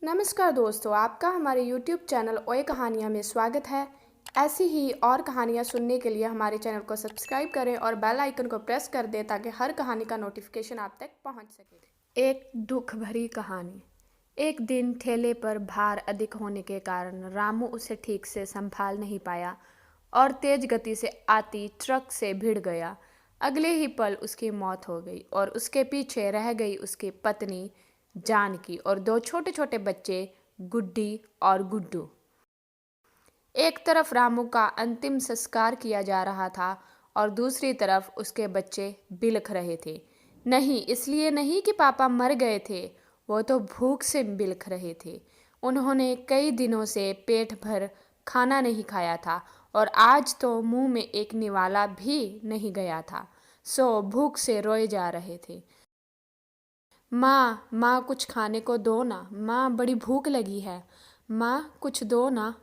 नमस्कार दोस्तों, आपका हमारे YouTube चैनल ओए कहानियाँ में स्वागत है। ऐसी ही और कहानियाँ सुनने के लिए हमारे चैनल को सब्सक्राइब करें और बेल आइकन को प्रेस कर दें ताकि हर कहानी का नोटिफिकेशन आप तक पहुंच सके। एक दुख भरी कहानी। एक दिन ठेले पर भार अधिक होने के कारण रामू उसे ठीक से संभाल नहीं पाया और तेज गति से आती ट्रक से भिड़ गया। अगले ही पल उसकी मौत हो गई और उसके पीछे रह गई उसकी पत्नी जानकी और दो छोटे छोटे बच्चे गुड्डी और गुड्डू। एक तरफ रामू का अंतिम संस्कार किया जा रहा था और दूसरी तरफ उसके बच्चे बिलख रहे थे। नहीं, इसलिए नहीं कि पापा मर गए थे, वो तो भूख से बिलख रहे थे। उन्होंने कई दिनों से पेट भर खाना नहीं खाया था और आज तो मुंह में एक निवाला भी नहीं गया था, सो भूख से रोए जा रहे थे। माँ माँ कुछ खाने को दो ना, माँ बड़ी भूख लगी है, माँ कुछ दो ना।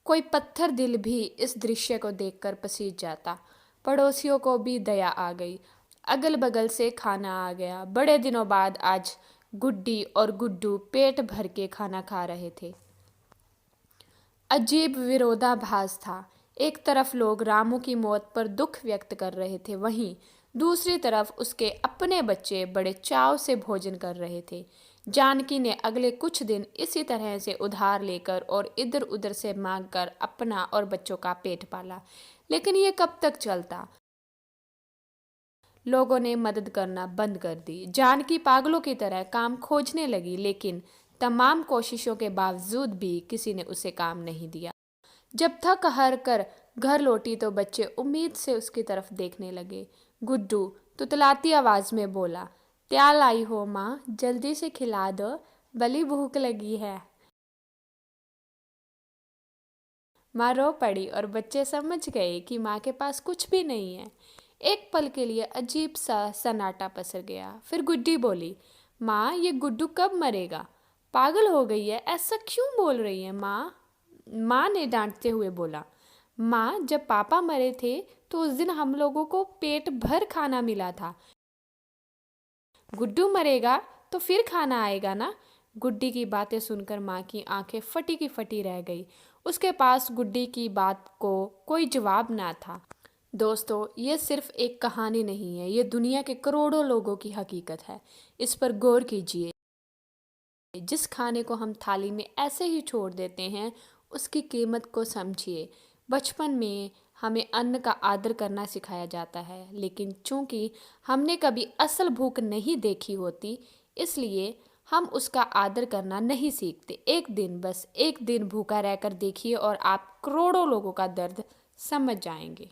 कोई पत्थर दिल भी इस दृश्य को देखकर पसीज जाता। पड़ोसियों को भी दया आ गई, अगल बगल से खाना आ गया। बड़े दिनों बाद आज गुड्डी और गुड्डू पेट भर के खाना खा रहे थे। अजीब विरोधाभास था। एक तरफ लोग रामू की मौत पर दुख व्यक्त कर रहे थे, वहीं दूसरी तरफ उसके अपने बच्चे बड़े चाव से भोजन कर रहे थे। जानकी ने अगले कुछ दिन इसी तरह से उधार लेकर और इधर उधर से मांगकर अपना और बच्चों का पेट पाला, लेकिन ये कब तक चलता। लोगों ने मदद करना बंद कर दी। जानकी पागलों की तरह काम खोजने लगी, लेकिन तमाम कोशिशों के बावजूद भी किसी ने उसे काम नहीं दिया। जब थक हार कर घर लौटी तो बच्चे उम्मीद से उसकी तरफ देखने लगे। गुड्डू तुतलाती आवाज में बोला, क्या लाई हो माँ, जल्दी से खिला दो, बड़ी भूख लगी है। माँ रो पड़ी और बच्चे समझ गए कि माँ के पास कुछ भी नहीं है। एक पल के लिए अजीब सा सन्नाटा पसर गया। फिर गुड्डी बोली, माँ ये गुड्डू कब मरेगा? पागल हो गई है, ऐसा क्यों बोल रही है माँ? माँ ने डांटते हुए बोला, माँ जब पापा मरे थे तो उस दिन हम लोगों को पेट भर खाना मिला था। गुड्डू मरेगा तो फिर खाना आएगा ना। गुड्डी की बातें सुनकर माँ की आंखें फटी की फटी रह गई। उसके पास गुड्डी की बात को कोई जवाब ना था। दोस्तों, ये सिर्फ एक कहानी नहीं है, ये दुनिया के करोड़ों लोगों की हकीकत है। इस पर गौर कीजिए। जिस खाने को हम थाली में ऐसे ही छोड़ देते हैं, उसकी कीमत को समझिए। बचपन में हमें अन्न का आदर करना सिखाया जाता है, लेकिन चूंकि हमने कभी असल भूख नहीं देखी होती, इसलिए हम उसका आदर करना नहीं सीखते। एक दिन, बस एक दिन भूखा रहकर देखिए और आप करोड़ों लोगों का दर्द समझ जाएंगे।